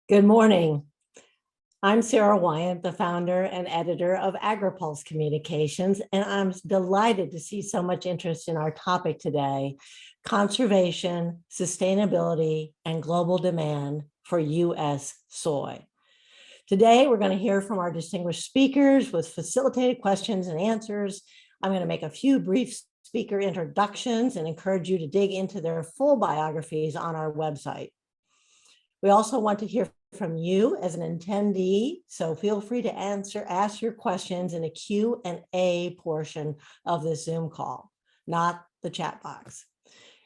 Good morning. I'm Sarah Wyant, the founder and editor of Agri-Pulse Communications, and I'm delighted to see so much interest in our topic today: conservation, sustainability, and global demand for U.S. soy. Today, we're going to hear from our distinguished speakers with facilitated questions and answers. I'm going to make a few brief speaker introductions and encourage you to dig into their full biographies on our website. We also want to hear from you as an attendee, so feel free to ask your questions in a Q&A portion of this Zoom call, not the chat box.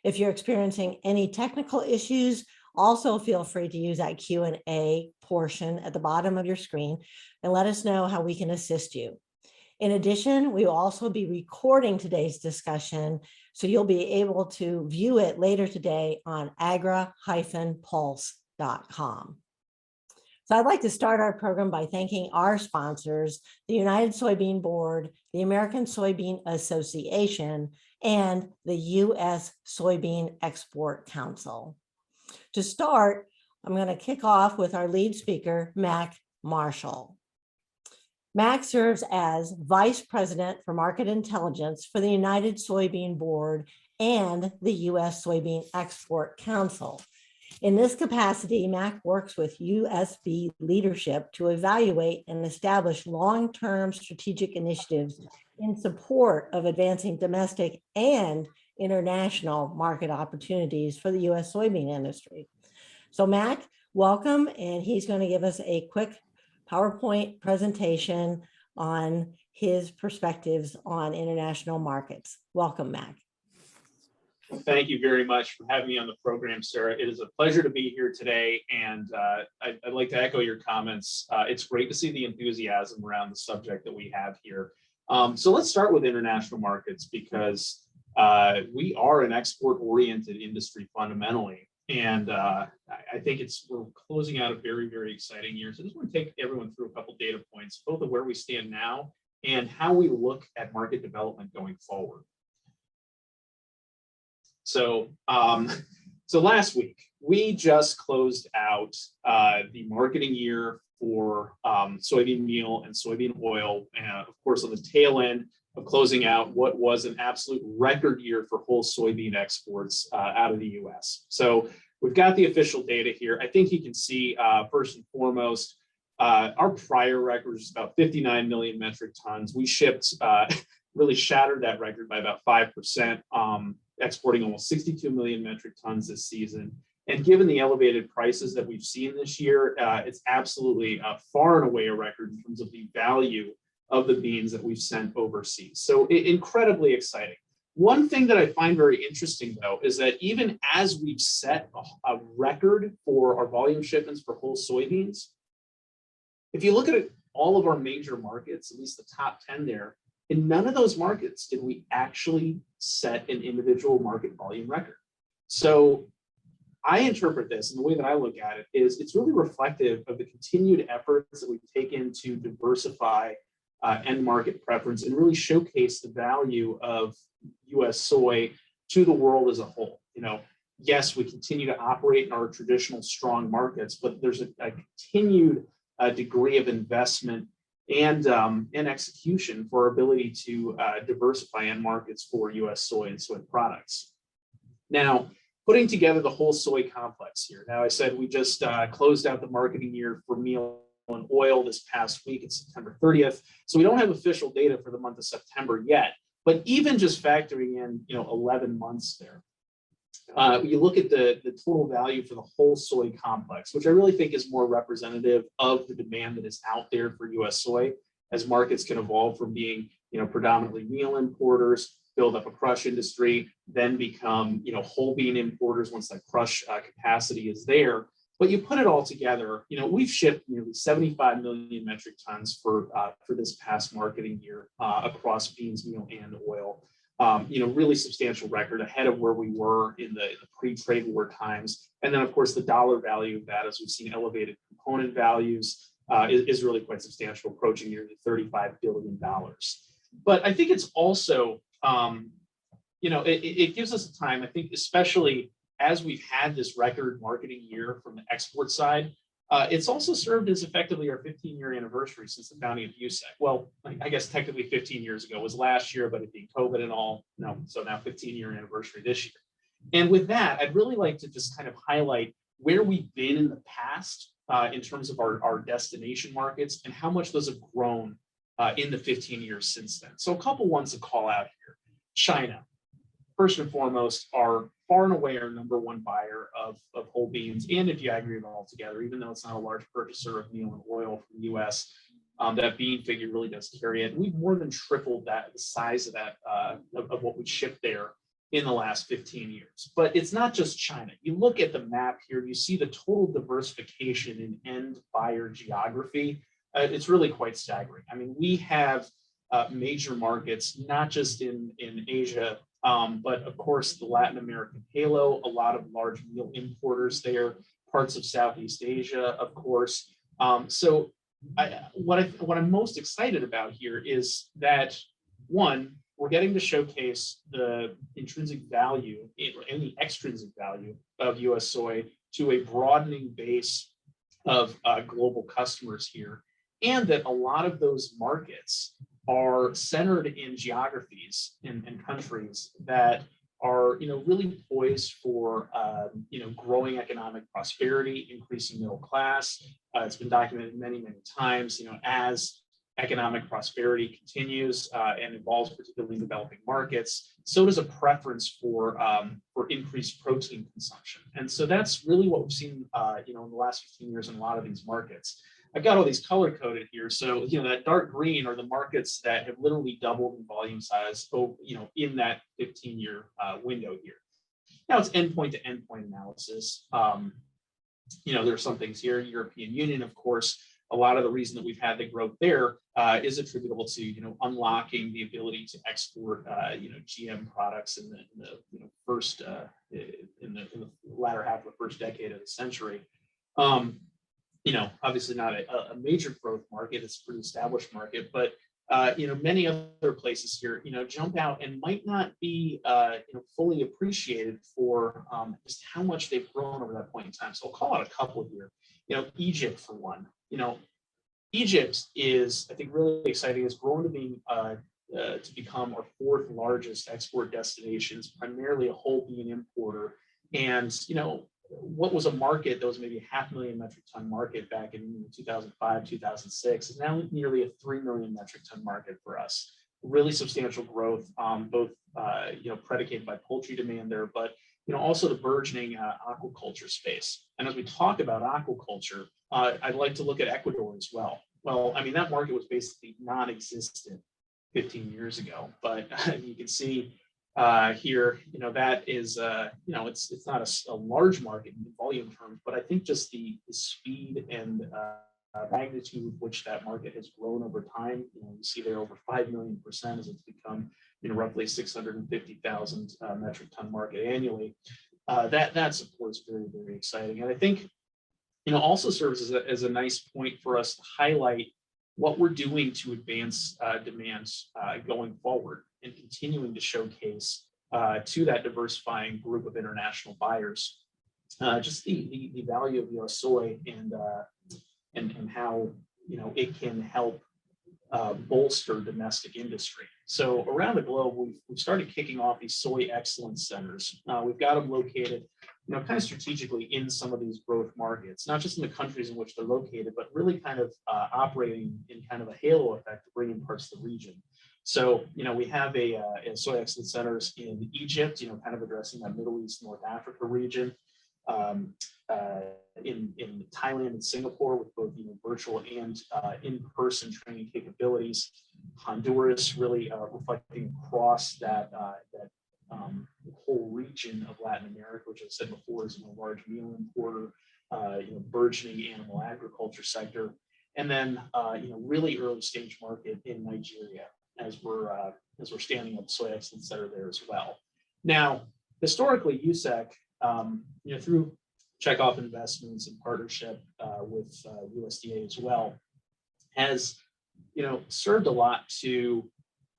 If you're experiencing any technical issues, also feel free to use that Q&A portion at the bottom of your screen and let us know how we can assist you. In addition, we will also be recording today's discussion, so you'll be able to view it later today on agri-pulse.com. So I'd like to start our program by thanking our sponsors, the United Soybean Board, the American Soybean Association, and the U.S. Soybean Export Council. To start, I'm going to kick off with our lead speaker, Mac Marshall. Mac serves as Vice President for Market Intelligence for the United Soybean Board and the U.S. Soybean Export Council. In this capacity, Mac works with USB leadership to evaluate and establish long-term strategic initiatives in support of advancing domestic and international market opportunities for the U.S. soybean industry. So Mac, welcome, and he's going to give us a quick PowerPoint presentation on his perspectives on international markets. Welcome, Mac. Thank you very much for having me on the program, Sarah. It is a pleasure to be here today, and I'd like to echo your comments. It's great to see the enthusiasm around the subject that we have here. So let's start with international markets, because we are an export-oriented industry fundamentally, and I think we're closing out a very, very exciting year. So I just want to take everyone through a couple data points, both of where we stand now and how we look at market development going forward. So, so last week, we just closed out the marketing year for soybean meal and soybean oil, and of course, on the tail end of closing out what was an absolute record year for whole soybean exports out of the U.S. So we've got the official data here. I think you can see, first and foremost, our prior record was about 59 million metric tons. We shipped, really shattered that record by about 5%. Exporting almost 62 million metric tons this season. And given the elevated prices that we've seen this year, it's absolutely far and away a record in terms of the value of the beans that we've sent overseas. So incredibly exciting. One thing that I find very interesting, though, is that even as we've set a record for our volume shipments for whole soybeans, if you look at it, all of our major markets, at least the top 10 there, in none of those markets did we actually set an individual market volume record. So I interpret this, and the way that I look at it is it's really reflective of the continued efforts that we've taken to diversify end market preference and really showcase the value of U.S. soy to the world as a whole. You know, yes, we continue to operate in our traditional strong markets, but there's a continued degree of investment and execution for our ability to diversify end markets for U.S. soy and soy products. Now, putting together the whole soy complex here. Now, I said we just closed out the marketing year for meal and oil this past week. It's September 30th. So we don't have official data for the month of September yet, but even just factoring in, 11 months there, you look at the total value for the whole soy complex, which I really think is more representative of the demand that is out there for U.S. soy, as markets can evolve from being, predominantly meal importers, build up a crush industry, then become, whole bean importers once that crush capacity is there. But you put it all together, we've shipped nearly 75 million metric tons for this past marketing year across beans, meal, and oil. Really substantial record ahead of where we were in the pre-trade war times. And then, of course, the dollar value of that, as we've seen elevated component values, is really quite substantial, approaching nearly $35 billion. But I think it's also, it gives us a time, I think, especially as we've had this record marketing year from the export side, It's also served as effectively our 15-year anniversary since the founding of USEC. Well, I guess technically 15 years ago was last year, but it being COVID and all, no, so now 15-year anniversary this year. And with that, I'd really like to just kind of highlight where we've been in the past in terms of our destination markets and how much those have grown in the 15 years since then. So a couple ones to call out here. China, first and foremost, are far and away our number one buyer of whole beans and if you aggregate it all together, even though it's not a large purchaser of meal and oil from the U.S., that bean figure really does carry it. We've more than tripled the size of that of what we ship there in the last 15 years. But it's not just China. You look at the map here, you see the total diversification in end buyer geography. It's really quite staggering. I mean, we have major markets, not just in Asia, but of course the Latin American halo, a lot of large meal importers there, parts of Southeast Asia, of course. So what I'm most excited about here is that, one, we're getting to showcase the intrinsic value and the extrinsic value of U.S. soy to a broadening base of global customers here, and that a lot of those markets are centered in geographies and countries that are, really poised for, growing economic prosperity, increasing middle class. It's been documented many, many times, as economic prosperity continues and evolves, particularly in developing markets, so does a preference for increased protein consumption. And so that's really what we've seen, in the last 15 years in a lot of these markets. I've got all these color coded here. So, that dark green are the markets that have literally doubled in volume size, in that 15-year window here. Now it's endpoint to endpoint analysis. There's some things here, European Union, of course. A lot of the reason that we've had the growth there is attributable to, unlocking the ability to export, GM products in the first, in the latter half of the first decade of the century. Obviously not a major growth market, it's a pretty established market, but, many other places here, jump out and might not be, fully appreciated for just how much they've grown over that point in time. So I'll call out a couple here. Egypt for one. Egypt is, I think, really exciting. It's grown to become our fourth largest export destinations, primarily a whole bean importer. And, what was a market that was maybe a 500,000 metric ton market back in 2005, 2006 is now nearly a 3 million metric ton market for us. Really substantial growth, both, predicated by poultry demand there, but, also the burgeoning aquaculture space. And as we talk about aquaculture, I'd like to look at Ecuador as well. Well, I mean, that market was basically non-existent 15 years ago, but you can see here, that is, it's not a large market in volume terms, but I think just the speed and magnitude with which that market has grown over time, you see there over 5 million% as it's become, roughly 650,000 metric ton market annually. That's of course very, very exciting, and I think, also serves as a nice point for us to highlight what we're doing to advance demands going forward and continuing to showcase to that diversifying group of international buyers just the value of U.S. soy and how it can help bolster domestic industry. So around the globe, we've started kicking off these Soy Excellence Centers. We've got them located, kind of strategically in some of these growth markets, not just in the countries in which they're located, but really kind of operating in kind of a halo effect to bring in parts of the region. So, we have a Soy Excellence Centers in Egypt, kind of addressing that Middle East, North Africa region, in Thailand and Singapore with both virtual and in-person training capabilities. Honduras really reflecting across that whole region of Latin America, which I said before is a large meal importer, burgeoning animal agriculture sector, and then really early stage market in Nigeria as we're standing up the Soy Excellence Center there as well. Now, historically, USEC, through checkoff investments and partnership with USDA as well, has served a lot to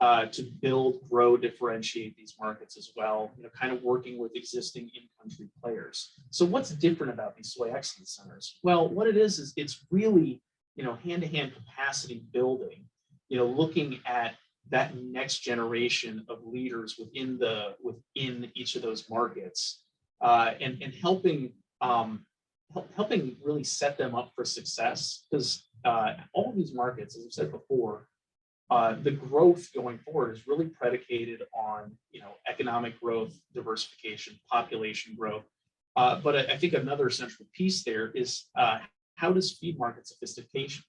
to build, grow, differentiate these markets as well, kind of working with existing in-country players. So what's different about these Soy Excellence Centers? Well, what it is it's really, hand-to-hand capacity building, looking at that next generation of leaders within each of those markets, and helping helping really set them up for success, because all of these markets, as I've said before, the growth going forward is really predicated on economic growth, diversification, population growth. But I think another central piece there is how does feed market sophistication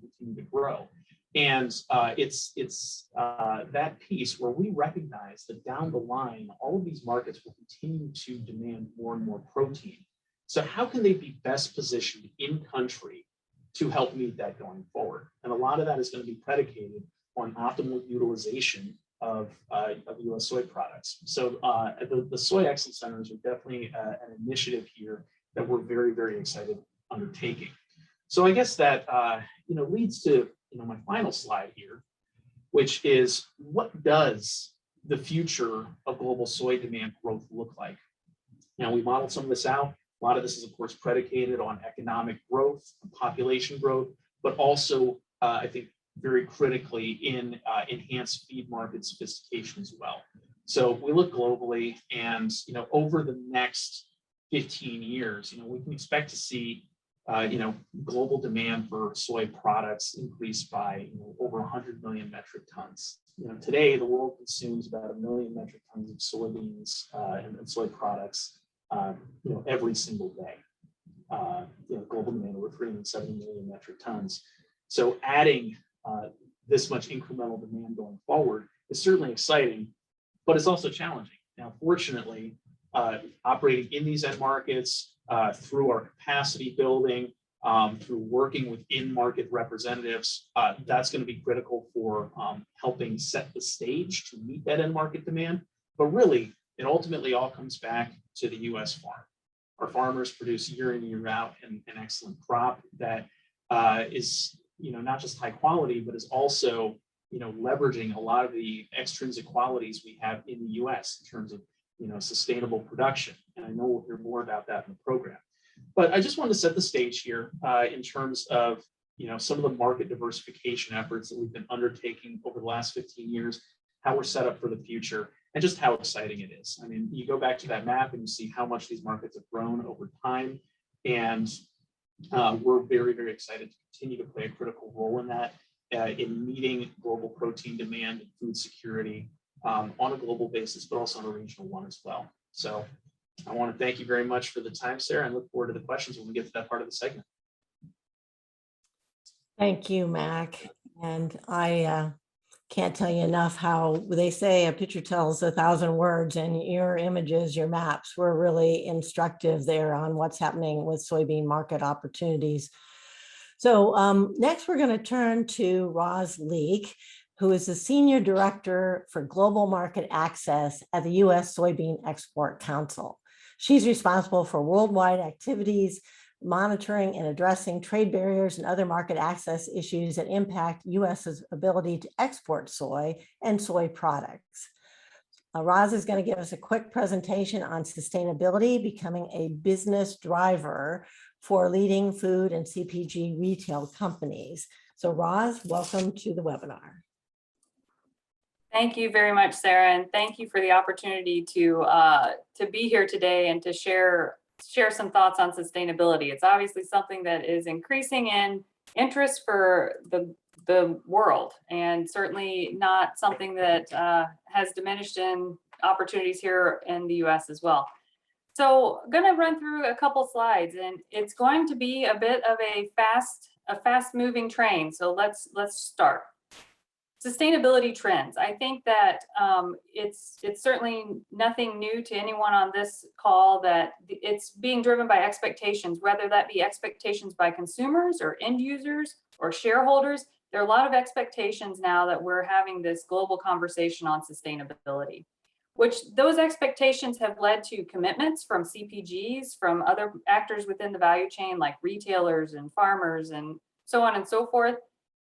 continue to grow? And it's that piece where we recognize that down the line, all of these markets will continue to demand more and more protein. So how can they be best positioned in country to help meet that going forward? And a lot of that is going to be predicated on optimal utilization of U.S. soy products. So the Soy Excellence Centers are definitely an initiative here that we're very, very excited undertaking. So I guess that leads to my final slide here, which is, what does the future of global soy demand growth look like? Now, we modeled some of this out. A lot of this is, of course, predicated on economic growth, population growth, but also, I think, very critically in enhanced feed market sophistication as well. So we look globally, and over the next 15 years, we can expect to see global demand for soy products increase by over 100 million metric tons. Today the world consumes about 1 million metric tons of soybeans and soy products every single day. Global demand over 370 million metric tons. So adding this much incremental demand going forward is certainly exciting, but it's also challenging. Now, fortunately, operating in these end markets through our capacity building, through working with in-market representatives, that's going to be critical for helping set the stage to meet that end market demand. But really, it ultimately all comes back to the U.S. farm. Our farmers produce year in, year out an excellent crop that is not just high quality, but is also leveraging a lot of the extrinsic qualities we have in the U.S. in terms of sustainable production. And I know we'll hear more about that in the program. But I just wanted to set the stage here in terms of some of the market diversification efforts that we've been undertaking over the last 15 years, how we're set up for the future, and just how exciting it is. I mean, you go back to that map and you see how much these markets have grown over time. And we're very, very excited to continue to play a critical role in that, in meeting global protein demand and food security on a global basis, but also on a regional one as well. So I want to thank you very much for the time, Sarah, and look forward to the questions when we get to that part of the segment. Thank you, Mac. And I can't tell you enough how they say a picture tells 1,000 words, and your images, your maps were really instructive there on what's happening with soybean market opportunities. So next, we're going to turn to Roz Leek, who is the Senior Director for Global Market Access at the U.S. Soybean Export Council. She's responsible for worldwide activities, monitoring and addressing trade barriers and other market access issues that impact U.S.'s ability to export soy and soy products. Roz is going to give us a quick presentation on sustainability becoming a business driver for leading food and CPG retail companies. So Roz, welcome to the webinar. Thank you very much, Sarah, and thank you for the opportunity to be here today and to share some thoughts on sustainability. It's obviously something that is increasing in interest for the world, and certainly not something that has diminished in opportunities here in the U.S. as well. So I'm going to run through a couple slides, and it's going to be a bit of a fast moving train. So let's start. Sustainability trends. I think that it's certainly nothing new to anyone on this call that it's being driven by expectations, whether that be expectations by consumers or end users or shareholders. There are a lot of expectations now that we're having this global conversation on sustainability, which those expectations have led to commitments from CPGs, from other actors within the value chain like retailers and farmers and so on and so forth.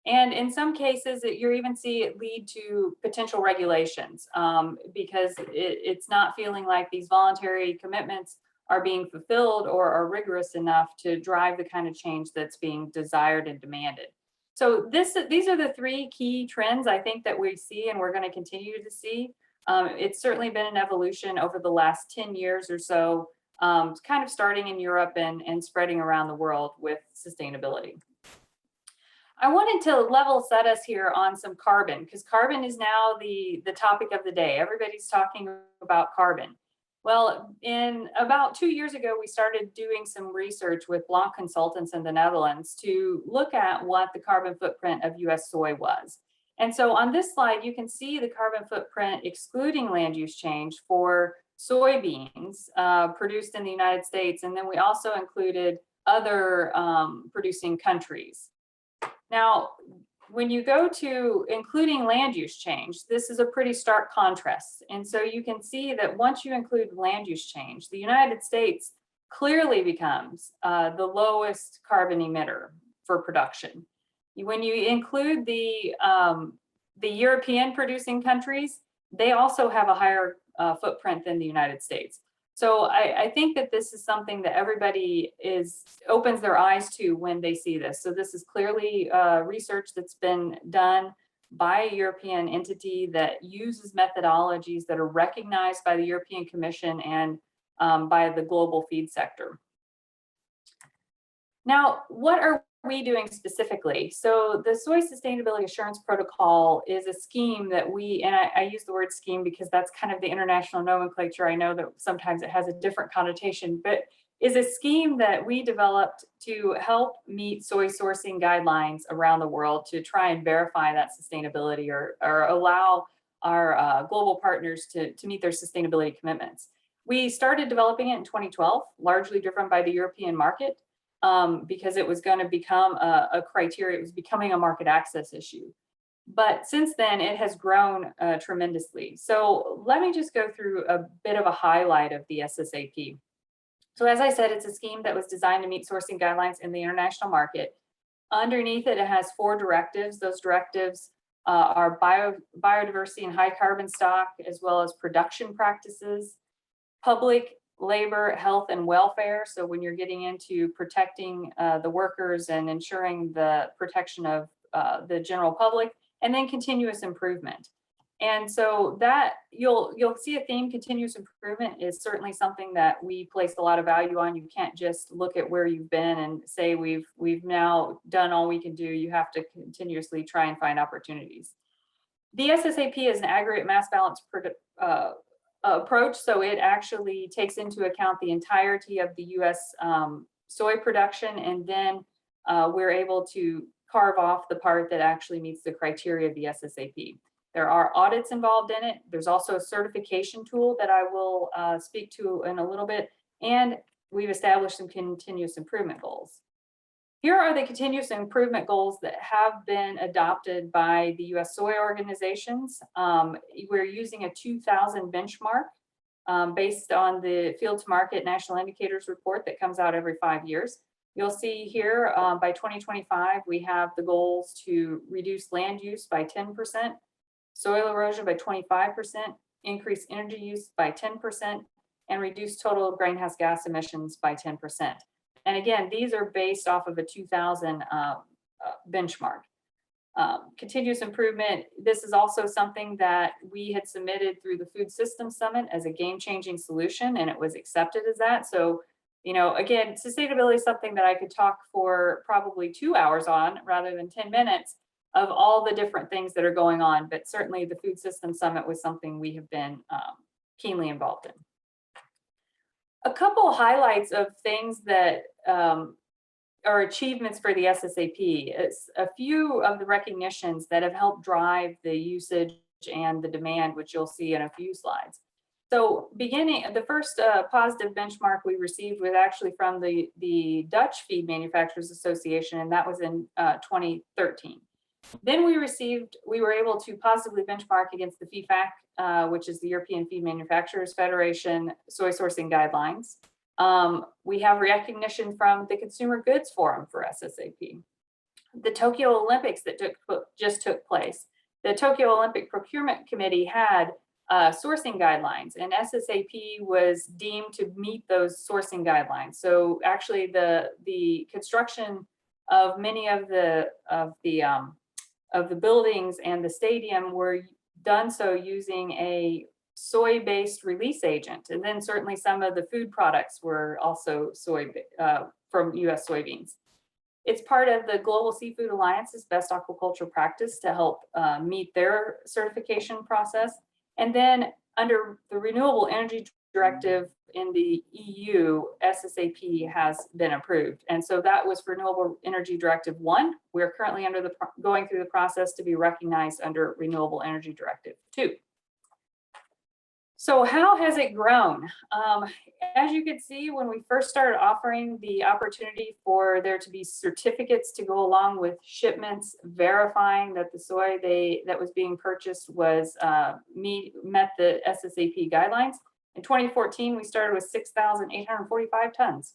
And in some cases, you're even see it lead to potential regulations because it's not feeling like these voluntary commitments are being fulfilled or are rigorous enough to drive the kind of change that's being desired and demanded. So these are the three key trends I think that we see and we're going to continue to see. It's certainly been an evolution over the last 10 years or so, kind of starting in Europe and spreading around the world with sustainability. I wanted to level set us here on some carbon, because carbon is now the topic of the day. Everybody's talking about carbon. Well, in about 2 years ago, we started doing some research with Blanc Consultants in the Netherlands to look at what the carbon footprint of US soy was. And so on this slide, you can see the carbon footprint excluding land use change for soybeans produced in the United States. And then we also included other producing countries. Now, when you go to including land use change, this is a pretty stark contrast. And so you can see that once you include land use change, the United States clearly becomes the lowest carbon emitter for production. When you include the European producing countries, they also have a higher footprint than the United States. So I think that this is something that everybody opens their eyes to when they see this. So this is clearly research that's been done by a European entity that uses methodologies that are recognized by the European Commission and by the global feed sector. Now, what are we doing specifically? So the Soy Sustainability Assurance Protocol is a scheme that and I use the word scheme because that's kind of the international nomenclature. I know that sometimes it has a different connotation, but is a scheme that we developed to help meet soy sourcing guidelines around the world to try and verify that sustainability or allow our global partners to meet their sustainability commitments. We started developing it in 2012, largely driven by the European market. Because it was going to become a criteria, it was becoming a market access issue. But since then, it has grown tremendously. So let me just go through a bit of a highlight of the SSAP. So as I said, it's a scheme that was designed to meet sourcing guidelines in the international market. Underneath it, it has 4 directives. Those directives are biodiversity and high carbon stock, as well as production practices, public labor, health, and welfare. So when you're getting into protecting the workers and ensuring the protection of the general public, and then continuous improvement. And so that you'll see a theme. Continuous improvement is certainly something that we place a lot of value on. You can't just look at where you've been and say we've now done all we can do. You have to continuously try and find opportunities. The SSAP is an aggregate mass balance approach, so it actually takes into account the entirety of the US soy production, and then we're able to carve off the part that actually meets the criteria of the SSAP. There are audits involved in it. There's also a certification tool that I will speak to in a little bit, and we've established some continuous improvement goals. Here are the continuous improvement goals that have been adopted by the US soy organizations. We're using a 2000 benchmark based on the Field to Market National Indicators report that comes out every 5 years. You'll see here by 2025, we have the goals to reduce land use by 10%, soil erosion by 25%, increase energy use by 10%, and reduce total greenhouse gas emissions by 10%. And again, these are based off of a 2000 benchmark. Continuous improvement, this is also something that we had submitted through the Food Systems Summit as a game-changing solution, and it was accepted as that. So, you know, again, sustainability is something that I could talk for probably 2 hours on rather than 10 minutes of all the different things that are going on. But certainly the Food Systems Summit was something we have been keenly involved in. A couple of highlights of things that are achievements for the SSAP is a few of the recognitions that have helped drive the usage and the demand, which you'll see in a few slides. So the first positive benchmark we received was actually from the Dutch Feed Manufacturers Association, and that was in 2013. Then we were able to positively benchmark against the FEFAC, which is the European Feed Manufacturers Federation soy sourcing guidelines. We have recognition from the Consumer Goods Forum for SSAP. the Tokyo Olympics that just took place. The Tokyo Olympic Procurement Committee had sourcing guidelines, and SSAP was deemed to meet those sourcing guidelines. So actually the construction of many of the buildings and the stadium were done so using a soy-based release agent. And then certainly some of the food products were also soy from U.S. soybeans. It's part of the Global Seafood Alliance's best aquaculture practice to help meet their certification process. And then under the Renewable Energy Directive in the EU, SSAP has been approved. And so that was for Renewable Energy Directive 1. We're currently going through the process to be recognized under Renewable Energy Directive 2. So how has it grown? As you can see, when we first started offering the opportunity for there to be certificates to go along with shipments, verifying that the soy that was being purchased was met the SSAP guidelines. In 2014, we started with 6,845 tons.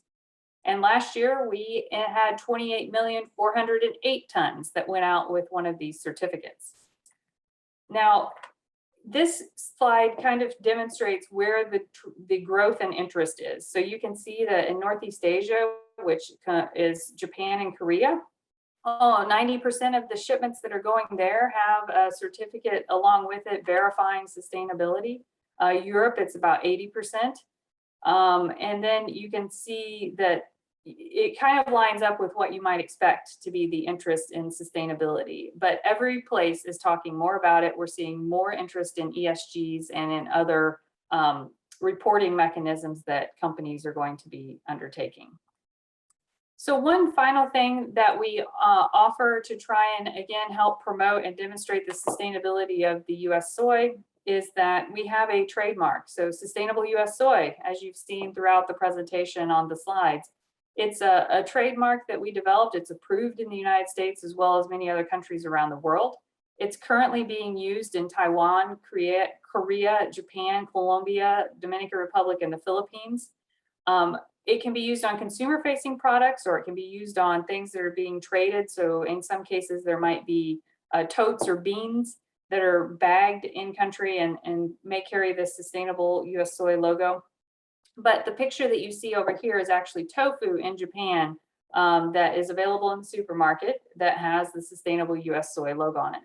And last year, we had 28,408 tons that went out with one of these certificates. Now, this slide kind of demonstrates where the growth and interest is. So you can see that in Northeast Asia, which is Japan and Korea, 90% of the shipments that are going there have a certificate along with it verifying sustainability. Europe, it's about 80%. And then you can see that it kind of lines up with what you might expect to be the interest in sustainability, but every place is talking more about it. We're seeing more interest in ESGs and in other reporting mechanisms that companies are going to be undertaking. So one final thing that we offer to try and again help promote and demonstrate the sustainability of the US soy is that we have a trademark. So Sustainable US Soy, as you've seen throughout the presentation on the slides. It's a trademark that we developed. It's approved in the United States as well as many other countries around the world. It's currently being used in Taiwan, Korea, Japan, Colombia, Dominican Republic, and the Philippines. It can be used on consumer-facing products, or it can be used on things that are being traded. So in some cases, there might be totes or beans that are bagged in country and may carry the Sustainable US Soy logo. But the picture that you see over here is actually tofu in Japan that is available in the supermarket that has the Sustainable US Soy logo on it.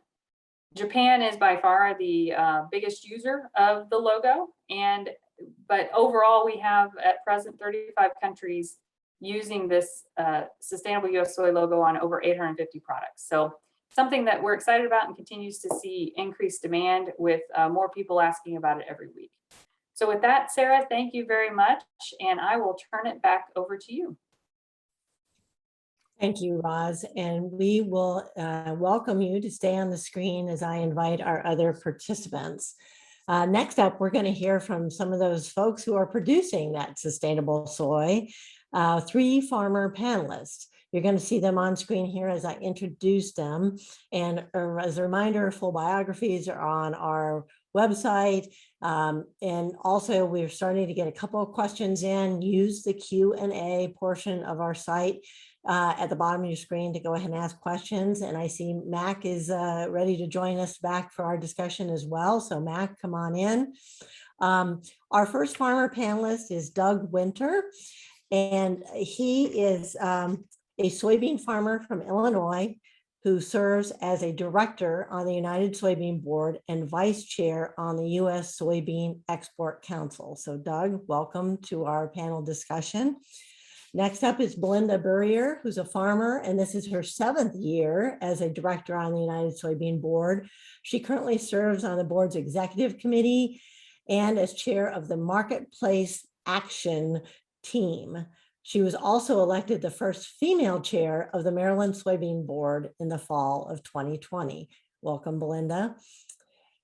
Japan is by far the biggest user of the logo, but overall we have at present 35 countries using this Sustainable US Soy logo on over 850 products. So something that we're excited about and continues to see increased demand with more people asking about it every week. So with that, Sarah, thank you very much, and I will turn it back over to you. Thank you, Roz, and we will welcome you to stay on the screen as I invite our other participants. Next up, we're going to hear from some of those folks who are producing that sustainable soy, 3 farmer panelists. You're going to see them on screen here as I introduce them. And as a reminder, full biographies are on our website. And also we're starting to get a couple of questions in. Use the Q&A portion of our site at the bottom of your screen to go ahead and ask questions. And I see Mac is ready to join us back for our discussion as well. So Mac, come on in. Our first farmer panelist is Doug Winter, and he is a soybean farmer from Illinois who serves as a director on the United Soybean Board and vice chair on the U.S. Soybean Export Council. So Doug, welcome to our panel discussion. Next up is Belinda Burrier, who's a farmer, and this is her 7th year as a director on the United Soybean Board. She currently serves on the board's executive committee and as chair of the Marketplace Action Team. She was also elected the first female chair of the Maryland Soybean Board in the fall of 2020. Welcome, Belinda.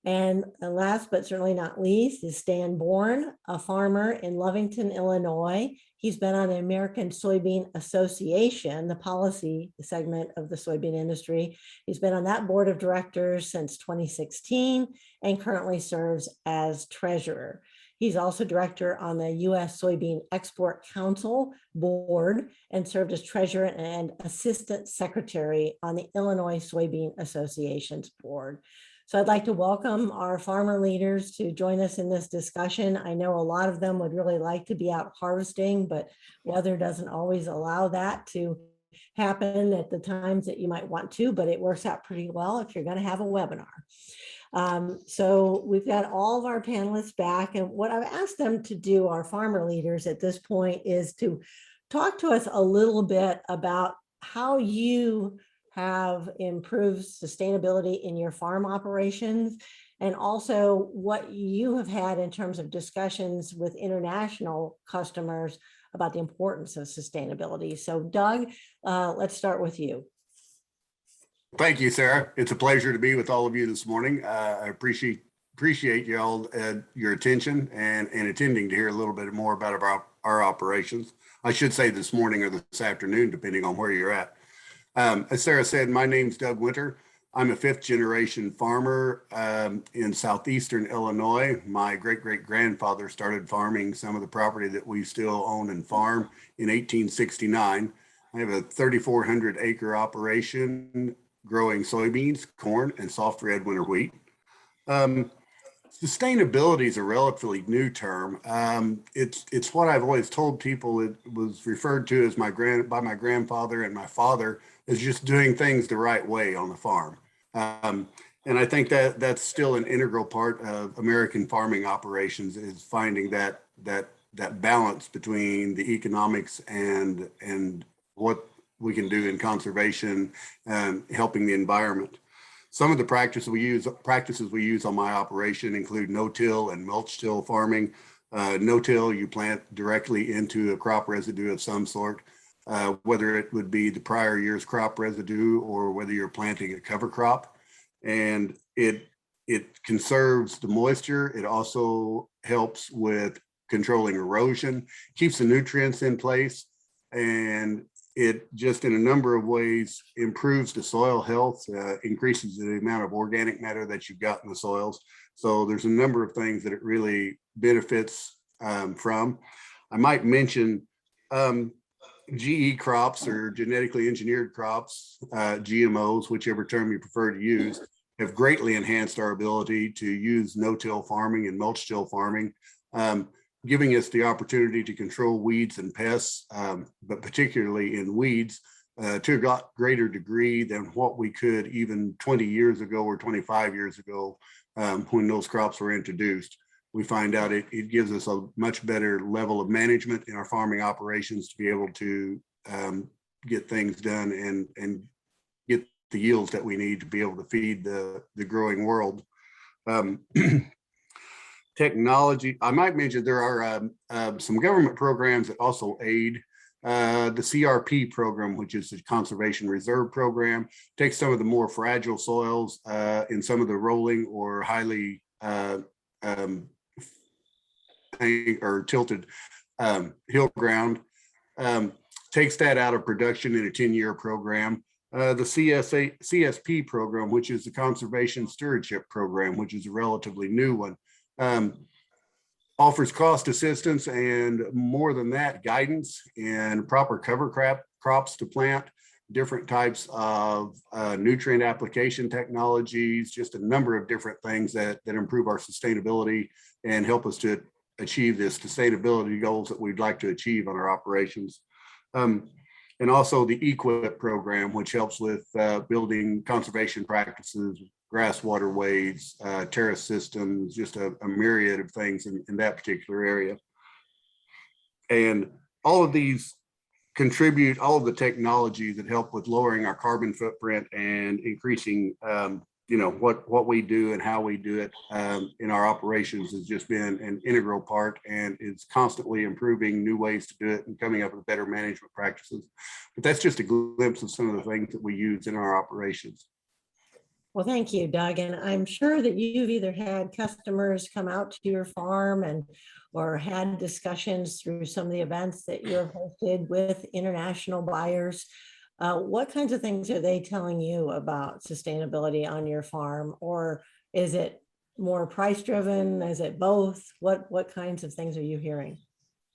And last but certainly not least is Stan Bourne, a farmer in Lovington, Illinois. He's been on the American Soybean Association, the policy segment of the soybean industry. He's been on that board of directors since 2016 and currently serves as treasurer. He's also director on the U.S. Soybean Export Council board and served as treasurer and assistant secretary on the Illinois Soybean Association's board. So I'd like to welcome our farmer leaders to join us in this discussion. I know a lot of them would really like to be out harvesting, but weather doesn't always allow that to happen at the times that you might want to, but it works out pretty well if you're going to have a webinar. So we've got all of our panelists back, and what I've asked them to do, our farmer leaders at this point, is to talk to us a little bit about how you have improved sustainability in your farm operations, and also what you have had in terms of discussions with international customers about the importance of sustainability. So Doug, let's start with you. Thank you, Sarah. It's a pleasure to be with all of you this morning. I appreciate y'all your attention and attending to hear a little bit more about our operations. I should say this morning or this afternoon, depending on where you're at. As Sarah said, my name's Doug Winter. I'm a 5th generation farmer in southeastern Illinois. My great-great-grandfather started farming some of the property that we still own and farm in 1869. I have a 3,400 acre operation growing soybeans, corn, and soft red winter wheat. Sustainability is a relatively new term. It's what I've always told people. It was referred to as by my grandfather and my father as just doing things the right way on the farm. And I think that that's still an integral part of American farming operations, is finding that balance between the economics and what we can do in conservation and helping the environment. Some of the practices we use on my operation include no-till and mulch-till farming. No-till, you plant directly into a crop residue of some sort, whether it would be the prior year's crop residue or whether you're planting a cover crop. And it conserves the moisture. It also helps with controlling erosion, keeps the nutrients in place, and it just in a number of ways improves the soil health, increases the amount of organic matter that you've got in the soils. So there's a number of things that it really benefits from. I might mention GE crops, or genetically engineered crops, GMOs, whichever term you prefer to use, have greatly enhanced our ability to use no-till farming and mulch-till farming, giving us the opportunity to control weeds and pests, but particularly in weeds, to a greater degree than what we could even 20 years ago or 25 years ago when those crops were introduced. We find out it gives us a much better level of management in our farming operations to be able to get things done and get the yields that we need to be able to feed the growing world. Technology, I might mention there are some government programs that also aid. The CRP program, which is the Conservation Reserve Program, takes some of the more fragile soils in some of the rolling or highly or tilted hill ground, takes that out of production in a 10-year program. The CSP program, which is the Conservation Stewardship Program, which is a relatively new one, offers cost assistance and, more than that, guidance and proper cover crops to plant, different types of nutrient application technologies, just a number of different things that improve our sustainability and help us to achieve the sustainability goals that we'd like to achieve on our operations. And also the EQIP program, which helps with building conservation practices, grass waterways, terrace systems, just a myriad of things in that particular area. And all of these contribute, all of the technologies that help with lowering our carbon footprint and increasing what we do and how we do it in our operations has just been an integral part, and is constantly improving new ways to do it and coming up with better management practices. But that's just a glimpse of some of the things that we use in our operations. Well, thank you, Doug. And I'm sure that you've either had customers come out to your farm or had discussions through some of the events that you have hosted with international buyers. What kinds of things are they telling you about sustainability on your farm? Or is it more price driven? Is it both? What kinds of things are you hearing?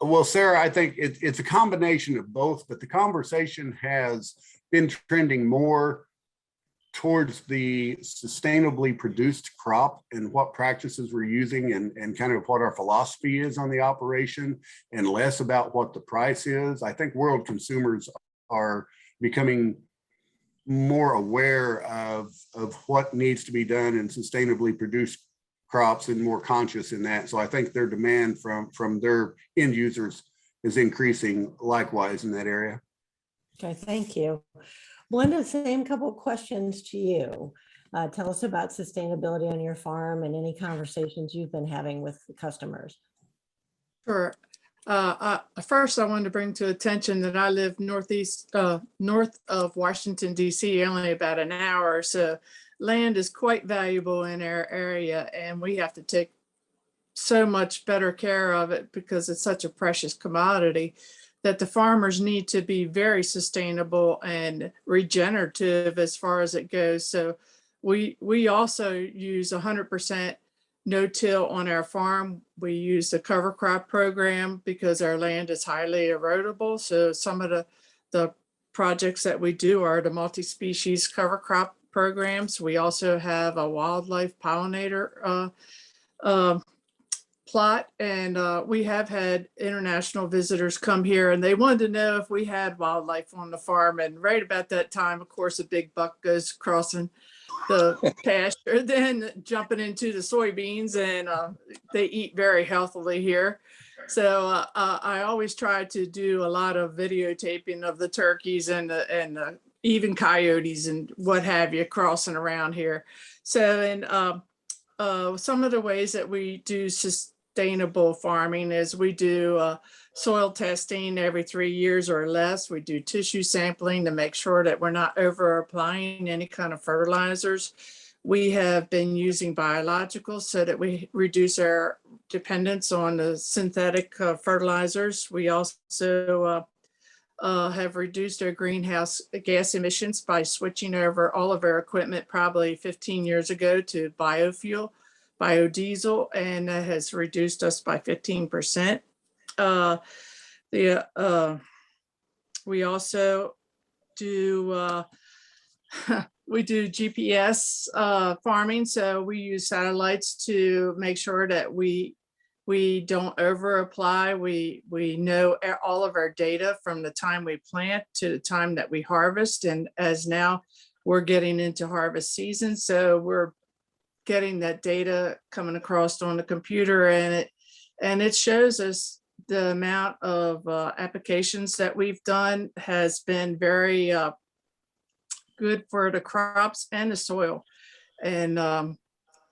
Well, Sarah, I think it's a combination of both, but the conversation has been trending more towards the sustainably produced crop and what practices we're using and kind of what our philosophy is on the operation, and less about what the price is. I think world consumers are becoming more aware of what needs to be done in sustainably produced crops and more conscious in that. So I think their demand from their end users is increasing likewise in that area. Okay, thank you. Belinda, same couple of questions to you. Tell us about sustainability on your farm and any conversations you've been having with the customers. Sure. First, I wanted to bring to attention that I live north of Washington, D.C., only about an hour. So land is quite valuable in our area, and we have to take so much better care of it because it's such a precious commodity that the farmers need to be very sustainable and regenerative as far as it goes. So we also use 100% no-till on our farm. We use the cover crop program because our land is highly erodible. So some of the projects that we do are the multi-species cover crop programs. We also have a wildlife pollinator plot, and we have had international visitors come here, and they wanted to know if we had wildlife on the farm. And right about that time, of course, a big buck goes crossing the pasture, then jumping into the soybeans, and they eat very healthily here. So I always try to do a lot of videotaping of the turkeys and even coyotes and what have you crossing around here. So, and some of the ways that we do sustainable farming is we do soil testing every 3 years or less. We do tissue sampling to make sure that we're not over applying any kind of fertilizers. We have been using biologicals so that we reduce our dependence on the synthetic fertilizers. We also have reduced our greenhouse gas emissions by switching over all of our equipment probably 15 years ago to biofuel, biodiesel, and that has reduced us by 15%. We also do we do GPS farming, so we use satellites to make sure that we don't over apply. We know all of our data from the time we plant to the time that we harvest, and as now we're getting into harvest season, so we're getting that data coming across on the computer, and it shows us the amount of applications that we've done has been very good for the crops and the soil. And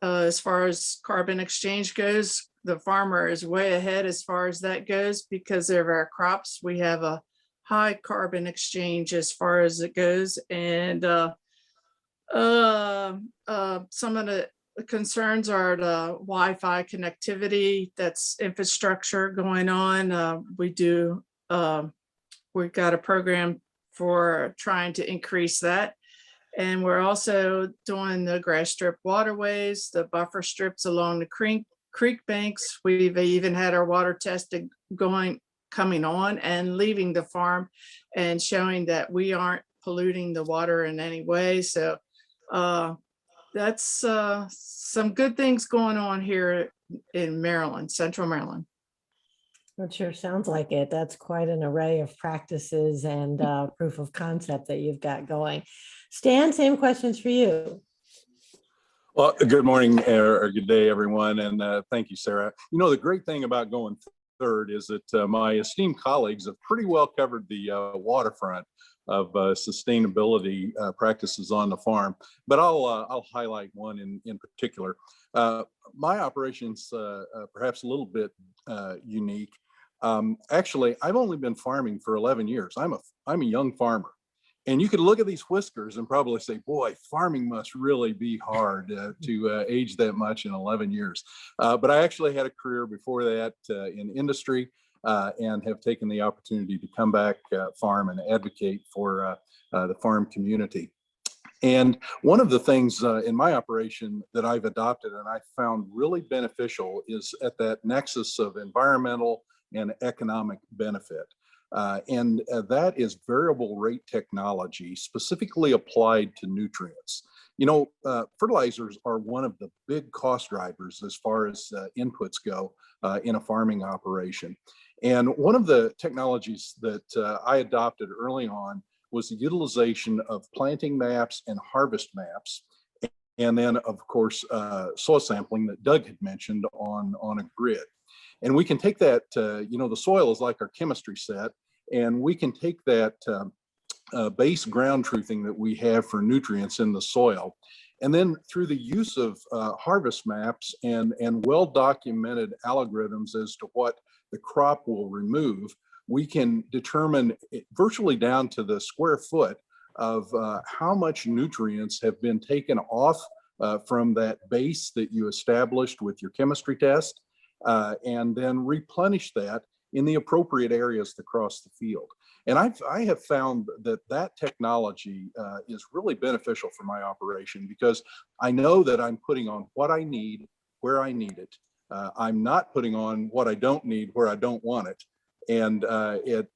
as far as carbon exchange goes, the farmer is way ahead as far as that goes because of our crops. We have a high carbon exchange as far as it goes. And some of the concerns are the Wi-Fi connectivity, that's infrastructure going on. We've got a program for trying to increase that. And we're also doing the grass strip waterways, the buffer strips along the creek banks. We've even had our water tested coming on and leaving the farm and showing that we aren't polluting the water in any way. So that's some good things going on here in Maryland, Central Maryland. It sure sounds like it. That's quite an array of practices and proof of concept that you've got going. Stan, same questions for you. Well, good morning or good day, everyone. And thank you, Sarah. You know, the great thing about going third is that my esteemed colleagues have pretty well covered the waterfront of sustainability practices on the farm. But I'll highlight one in particular. My operation's perhaps a little bit unique. Actually, I've only been farming for 11 years. I'm a young farmer. And you could look at these whiskers and probably say, boy, farming must really be hard to age that much in 11 years. But I actually had a career before that in industry and have taken the opportunity to come back farm and advocate for the farm community. And one of the things in my operation that I've adopted and I found really beneficial is at that nexus of environmental and economic benefit. That is variable rate technology specifically applied to nutrients. You know, fertilizers are one of the big cost drivers as far as inputs go in a farming operation. And one of the technologies that I adopted early on was the utilization of planting maps and harvest maps. And then, of course, soil sampling that Doug had mentioned on a grid. And we can take that, you know, the soil is like our chemistry set, and we can take that base ground truthing that we have for nutrients in the soil. And then through the use of harvest maps and well-documented algorithms as to what the crop will remove, we can determine virtually down to the square foot of how much nutrients have been taken off from that base that you established with your chemistry test, and then replenish that in the appropriate areas across the field. And I have found that technology is really beneficial for my operation because I know that I'm putting on what I need, where I need it. I'm not putting on what I don't need, where I don't want it. And it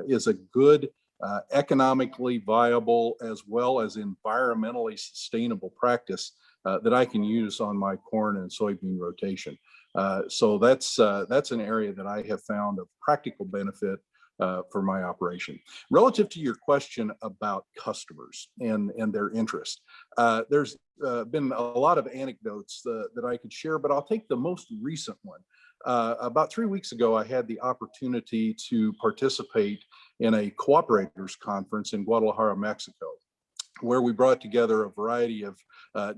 is a good, economically viable, as well as environmentally sustainable practice that I can use on my corn and soybean rotation. So that's an area that I have found of practical benefit for my operation. Relative to your question about customers and their interest, there's been a lot of anecdotes that I could share, but I'll take the most recent one. About 3 weeks ago, I had the opportunity to participate in a cooperators conference in Guadalajara, Mexico, where we brought together a variety of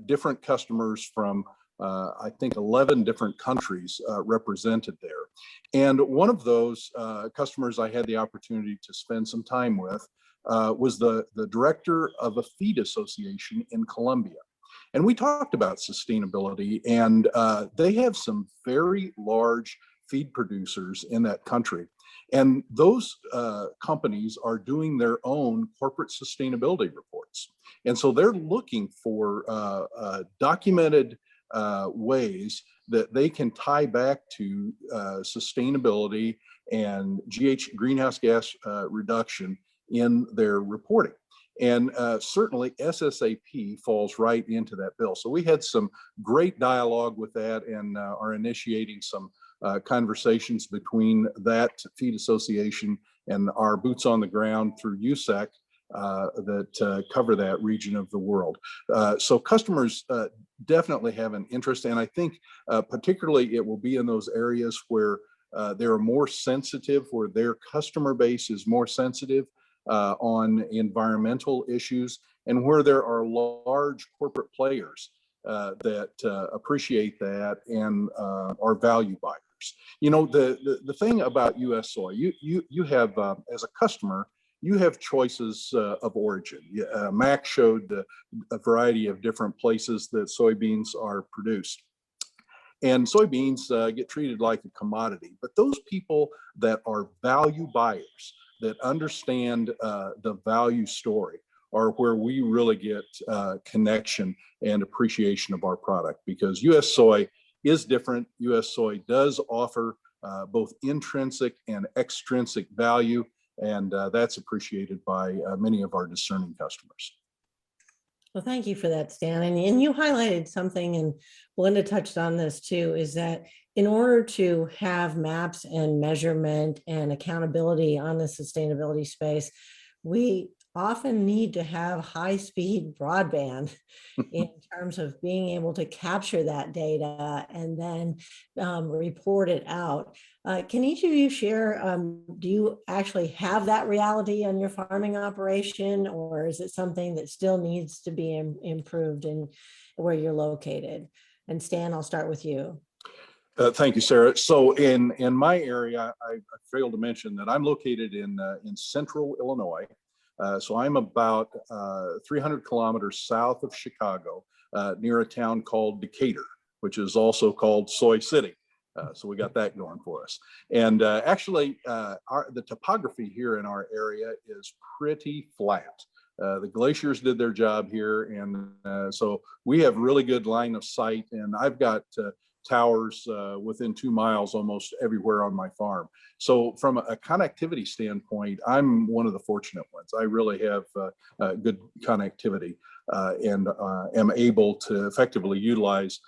different customers from I think 11 different countries represented there. And one of those customers I had the opportunity to spend some time with was the director of a feed association in Colombia. And we talked about sustainability, and they have some very large feed producers in that country. And those companies are doing their own corporate sustainability reports. And so they're looking for documented ways that they can tie back to sustainability and greenhouse gas reduction in their reporting. And certainly SSAP falls right into that bill. So we had some great dialogue with that and are initiating some conversations between that feed association and our boots on the ground through USEC that cover that region of the world. So customers definitely have an interest, and I think particularly it will be in those areas where they're more sensitive, where their customer base is more sensitive on environmental issues, and where there are large corporate players that appreciate that and are value buyers. You know, the thing about U.S. soy, you have as a customer, you have choices of origin. Mac showed a variety of different places that soybeans are produced. And soybeans get treated like a commodity. But those people that are value buyers, that understand the value story, are where we really get connection and appreciation of our product, because U.S. soy is different. U.S. soy does offer both intrinsic and extrinsic value, and that's appreciated by many of our discerning customers. Well, thank you for that, Stan. And you highlighted something, and Belinda touched on this too, is that in order to have maps and measurement and accountability on the sustainability space, we often need to have high-speed broadband in terms of being able to capture that data and then report it out. Can each of you share, do you actually have that reality on your farming operation, or is it something that still needs to be improved in where you're located? And Stan, I'll start with you. Thank you, Sarah. So in my area, I failed to mention that I'm located in central Illinois. So I'm about 300 kilometers south of Chicago, near a town called Decatur, which is also called Soy City. So we got that going for us. And actually, the topography here in our area is pretty flat. The glaciers did their job here, and so we have really good line of sight. And I've got towers within 2 miles almost everywhere on my farm. So from a connectivity standpoint, I'm one of the fortunate ones. I really have good connectivity and am able to effectively utilize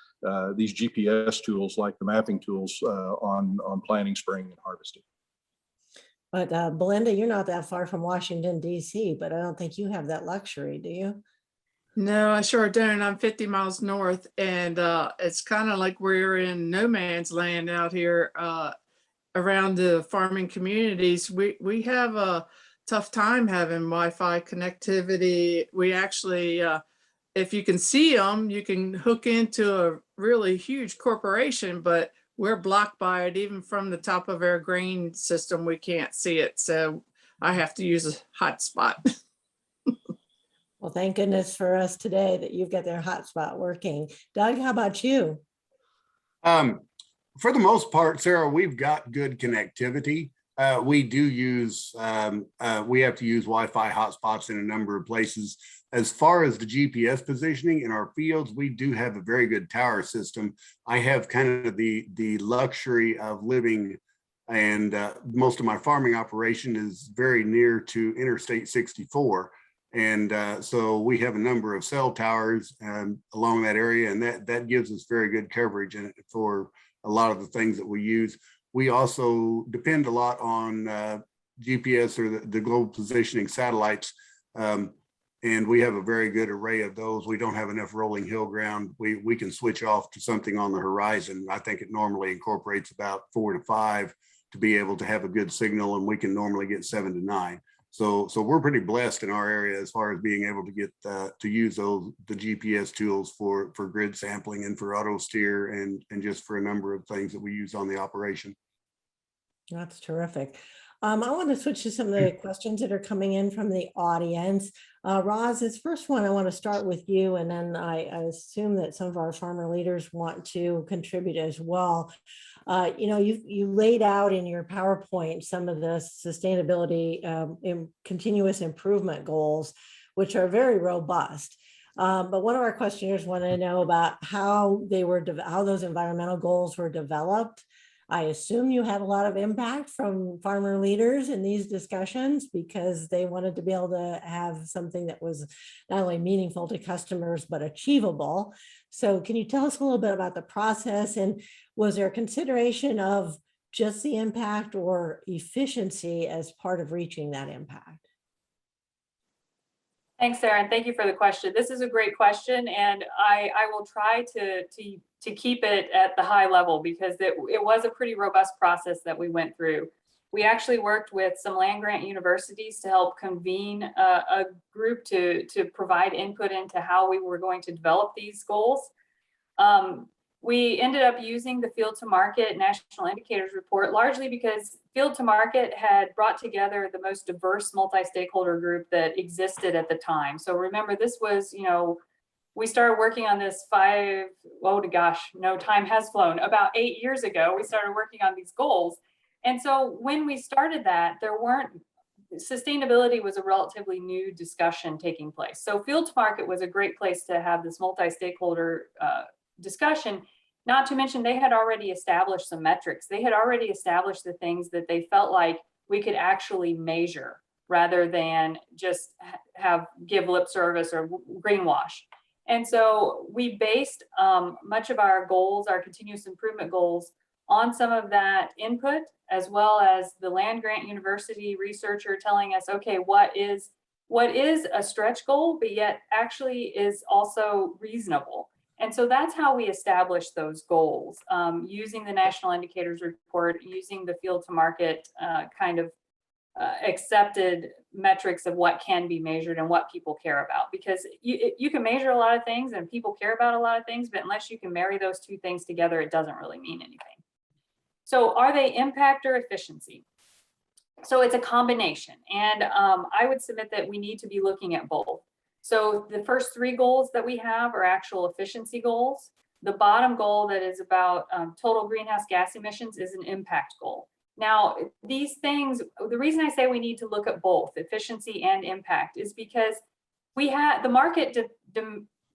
these GPS tools like the mapping tools on planting, spraying, and harvesting. But Belinda, you're not that far from Washington, D.C., but I don't think you have that luxury, do you? No, I sure don't. I'm 50 miles north, and it's kind of like we're in no man's land out here around the farming communities. We have a tough time having Wi-Fi connectivity. We actually, if you can see them, you can hook into a really huge corporation, but we're blocked by it. Even from the top of our grain system, we can't see it. So I have to use a hotspot. Well, thank goodness for us today that you've got their hotspot working. Doug, how about you? For the most part, Sarah, we've got good connectivity. We do use, we have to use Wi-Fi hotspots in a number of places. As far as the GPS positioning in our fields, we do have a very good tower system. I have kind of the luxury of living, and most of my farming operation is very near to Interstate 64. And so we have a number of cell towers along that area, and that gives us very good coverage for a lot of the things that we use. We also depend a lot on GPS or the global positioning satellites, and we have a very good array of those. We don't have enough rolling hill ground. We can switch off to something on the horizon. I think it normally incorporates about 4 to 5 to be able to have a good signal, and we can normally get 7 to 9. So we're pretty blessed in our area as far as being able to get to use the GPS tools for grid sampling and for auto steer and just for a number of things that we use on the operation. That's terrific. I want to switch to some of the questions that are coming in from the audience. Roz, this first one, I want to start with you, and then I assume that some of our farmer leaders want to contribute as well. You laid out in your PowerPoint some of the sustainability continuous improvement goals, which are very robust. But one of our questioners wanted to know about how those environmental goals were developed. I assume you had a lot of impact from farmer leaders in these discussions because they wanted to be able to have something that was not only meaningful to customers, but achievable. So can you tell us a little bit about the process, and was there a consideration of just the impact or efficiency as part of reaching that impact? Thanks, Sarah, and thank you for the question. This is a great question, and I will try to keep it at the high level because it was a pretty robust process that we went through. We actually worked with some land-grant universities to help convene a group to provide input into how we were going to develop these goals. We ended up using the Field to Market National Indicators Report largely because Field to Market had brought together the most diverse multi-stakeholder group that existed at the time. So remember, this was, we started working on this time has flown. About 8 years ago, we started working on these goals. And so when we started that, sustainability was a relatively new discussion taking place. So Field to Market was a great place to have this multi-stakeholder discussion, not to mention they had already established some metrics. They had already established the things that they felt like we could actually measure rather than just give lip service or greenwash. And so we based much of our goals, our continuous improvement goals, on some of that input, as well as the land grant university researcher telling us, okay, what is a stretch goal, but yet actually is also reasonable. And so that's how we established those goals, using the National Indicators Report, using the Field to Market accepted metrics of what can be measured and what people care about. Because you can measure a lot of things and people care about a lot of things, but unless you can marry those two things together, it doesn't really mean anything. So are they impact or efficiency? So it's a combination. And I would submit that we need to be looking at both. So the first 3 goals that we have are actual efficiency goals. The bottom goal that is about total greenhouse gas emissions is an impact goal. Now, these things, the reason I say we need to look at both efficiency and impact is because the market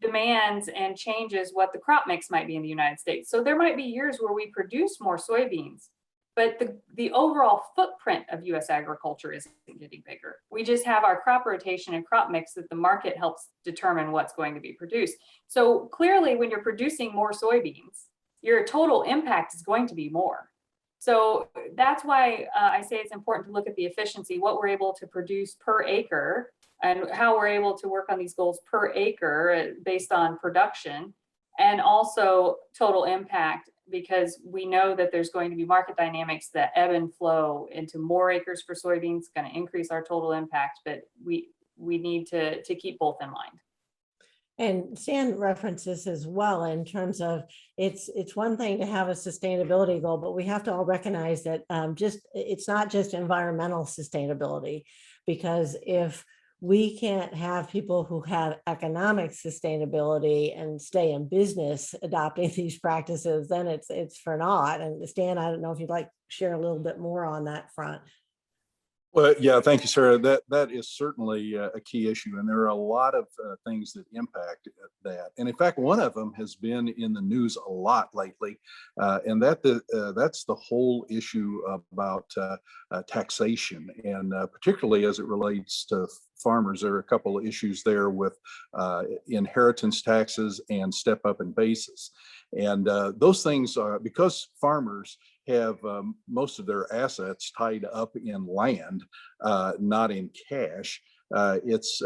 demands and changes what the crop mix might be in the United States. So there might be years where we produce more soybeans, but the overall footprint of US agriculture isn't getting bigger. We just have our crop rotation and crop mix that the market helps determine what's going to be produced. So clearly, when you're producing more soybeans, your total impact is going to be more. So that's why I say it's important to look at the efficiency, what we're able to produce per acre, and how we're able to work on these goals per acre based on production, and also total impact, because we know that there's going to be market dynamics that ebb and flow into more acres for soybeans, going to increase our total impact, but we need to keep both in mind. And Stan references as well in terms of it's one thing to have a sustainability goal, but we have to all recognize that it's not just environmental sustainability, because if we can't have people who have economic sustainability and stay in business adopting these practices, then it's for naught. And Stan, I don't know if you'd like to share a little bit more on that front. Well, yeah, thank you, Sarah. That is certainly a key issue, and there are a lot of things that impact that. And in fact, one of them has been in the news a lot lately, and that's the whole issue about taxation, and particularly as it relates to farmers. There are a couple of issues there with inheritance taxes and step up in basis, and those things are because farmers have most of their assets tied up in land, not in cash. It's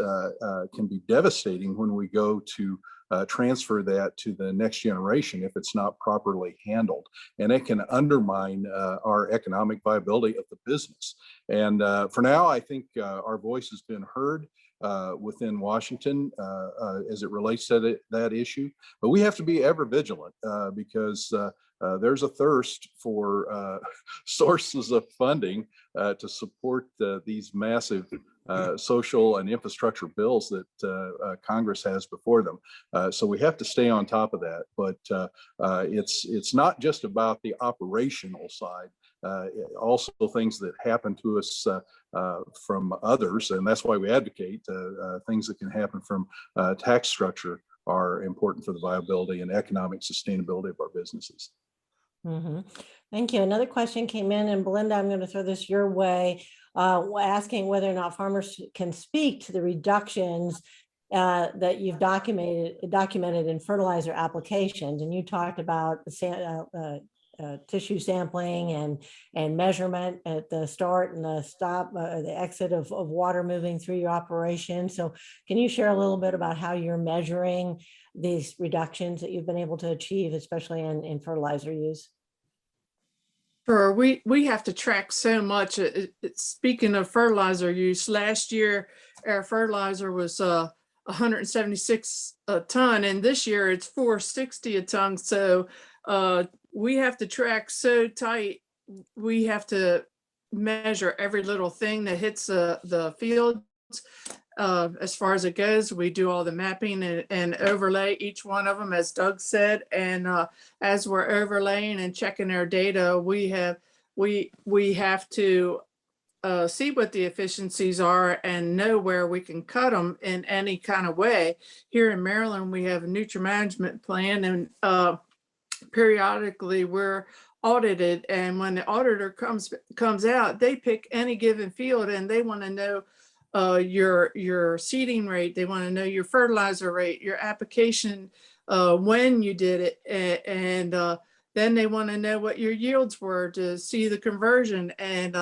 can be devastating when we go to transfer that to the next generation if it's not properly handled, and it can undermine our economic viability of the business. And for now, I think our voice has been heard within Washington as it relates to that issue, but we have to be ever vigilant because there's a thirst for sources of funding to support these massive social and infrastructure bills that Congress has before them. So we have to stay on top of that. But it's not just about the operational side. Also things that happen to us from others, and that's why we advocate things that can happen from tax structure are important for the viability and economic sustainability of our businesses. Mm-hmm. Thank you. Another question came in, and Belinda, I'm going to throw this your way, asking whether or not farmers can speak to the reductions that you've documented in fertilizer applications. And you talked about the tissue sampling and measurement at the start and the stop, the exit of water moving through your operation. So can you share a little bit about how you're measuring these reductions that you've been able to achieve, especially in fertilizer use? Sure, we have to track so much. Speaking of fertilizer use, last year our fertilizer was 176 a ton, and this year it's 460 a ton. So we have to track so tight. We have to measure every little thing that hits the fields. As far as it goes, we do all the mapping and overlay each one of them, as Doug said. And as we're overlaying and checking our data, we have to see what the efficiencies are and know where we can cut them in any kind of way. Here in Maryland, we have a nutrient management plan, and periodically we're audited. And when the auditor comes out, they pick any given field and they want to know your seeding rate, they want to know your fertilizer rate, your application, when you did it, and then they want to know what your yields were to see the conversion. And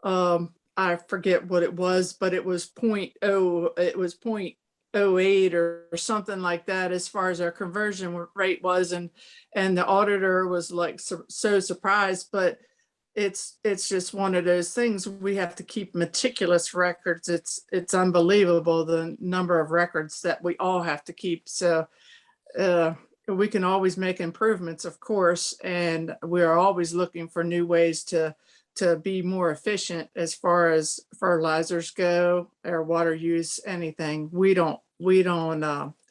I forget what it was, but it was 0.08 or something like that as far as our conversion rate was, and the auditor was like so surprised. But it's just one of those things. We have to keep meticulous records. It's unbelievable the number of records that we all have to keep. So we can always make improvements, of course, and we are always looking for new ways to be more efficient as far as fertilizers go, or water use, anything. We don't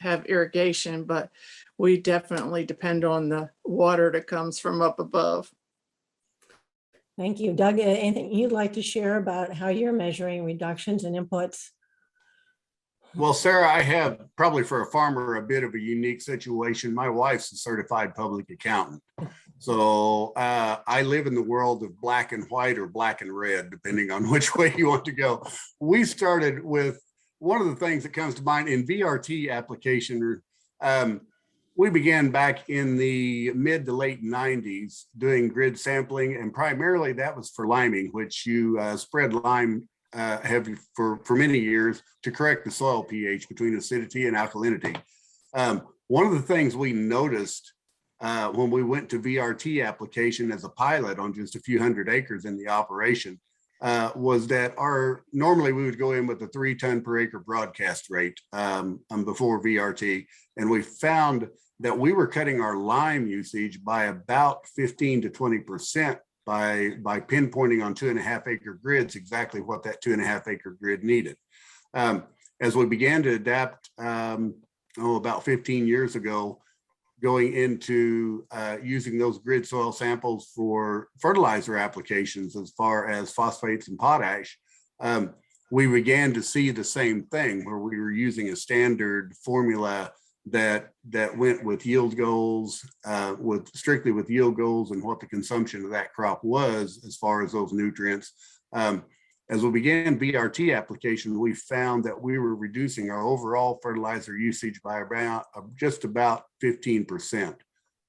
have irrigation, but we definitely depend on the water that comes from up above. Thank you. Doug, anything you'd like to share about how you're measuring reductions in inputs? Well, Sarah, I have probably for a farmer a bit of a unique situation. My wife's a certified public accountant. So I live in the world of black and white or black and red, depending on which way you want to go. We started with one of the things that comes to mind in VRT application. We began back in the mid to late 90s doing grid sampling, and primarily that was for liming, which you spread lime have for many years to correct the soil pH between acidity and alkalinity. One of the things we noticed when we went to VRT application as a pilot on just a few hundred acres in the operation was that normally we would go in with a 3 ton per acre broadcast rate before VRT, and we found that we were cutting our lime usage by about 15 to 20% by pinpointing on 2.5 acre grids exactly what that 2.5 acre grid needed. As we began to adapt about 15 years ago, going into using those grid soil samples for fertilizer applications as far as phosphates and potash, we began to see the same thing where we were using a standard formula that went with yield goals, strictly with yield goals and what the consumption of that crop was as far as those nutrients. As we began VRT application, we found that we were reducing our overall fertilizer usage by just about 15%.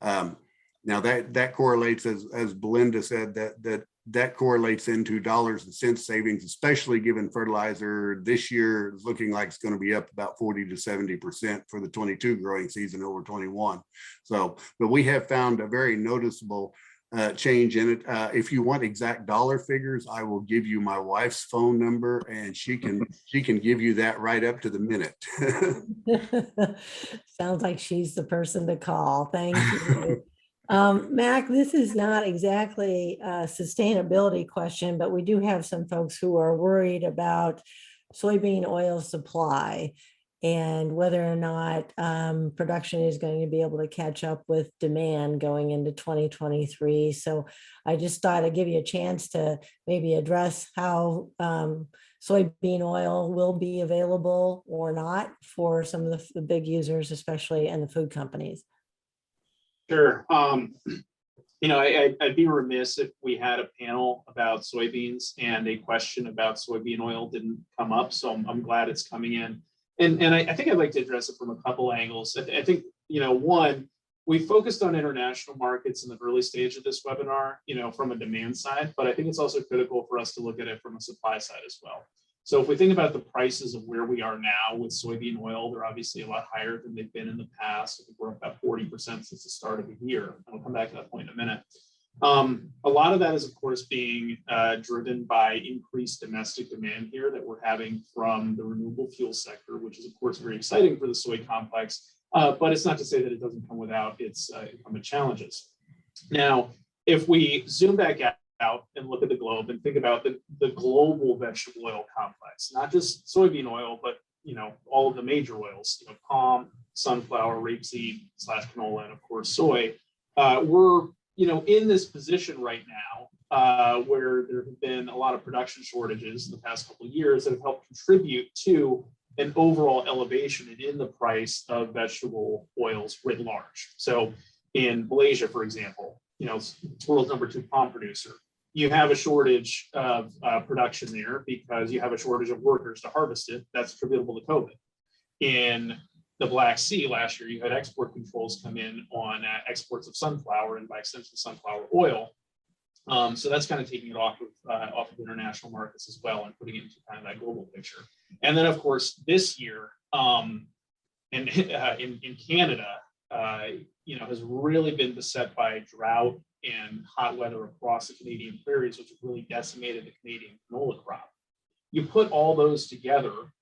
Now that correlates, as Belinda said, that correlates into dollars and cents savings, especially given fertilizer this year is looking like it's going to be up about 40 to 70% for the 22 growing season over 21. So, but we have found a very noticeable change in it. If you want exact dollar figures, I will give you my wife's phone number, and she can give you that right up to the minute. Sounds like she's the person to call. Thank you. Mac, this is not exactly a sustainability question, but we do have some folks who are worried about soybean oil supply and whether or not production is going to be able to catch up with demand going into 2023. So I just thought I'd give you a chance to maybe address how soybean oil will be available or not for some of the big users, especially and the food companies. Sure. I'd be remiss if we had a panel about soybeans and a question about soybean oil didn't come up. So I'm glad it's coming in. And I think I'd like to address it from a couple angles. I think, one, we focused on international markets in the early stage of this webinar, from a demand side, but I think it's also critical for us to look at it from a supply side as well. So if we think about the prices of where we are now with soybean oil, they're obviously a lot higher than they've been in the past. I think we're up about 40% since the start of the year. I'll come back to that point in a minute. A lot of that is, of course, being driven by increased domestic demand here that we're having from the renewable fuel sector, which is, of course, very exciting for the soy complex. But it's not to say that it doesn't come without its incumbent challenges. Now, if we zoom back out and look at the globe and think about the global vegetable oil complex, not just soybean oil, but all of the major oils, palm, sunflower, rapeseed / canola, and of course soy, we're in this position right now where there have been a lot of production shortages in the past couple of years that have helped contribute to an overall elevation in the price of vegetable oils writ large. So in Malaysia, for example, world's #2 palm producer, you have a shortage of production there because you have a shortage of workers to harvest it. That's attributable to COVID. In the Black Sea last year, you had export controls come in on exports of sunflower and by extension sunflower oil. So that's kind of taking it off of international markets as well and putting it into kind of that global picture. And then, of course, this year in Canada, has really been beset by drought and hot weather across the Canadian prairies, which have really decimated the Canadian canola crop. You put all those together,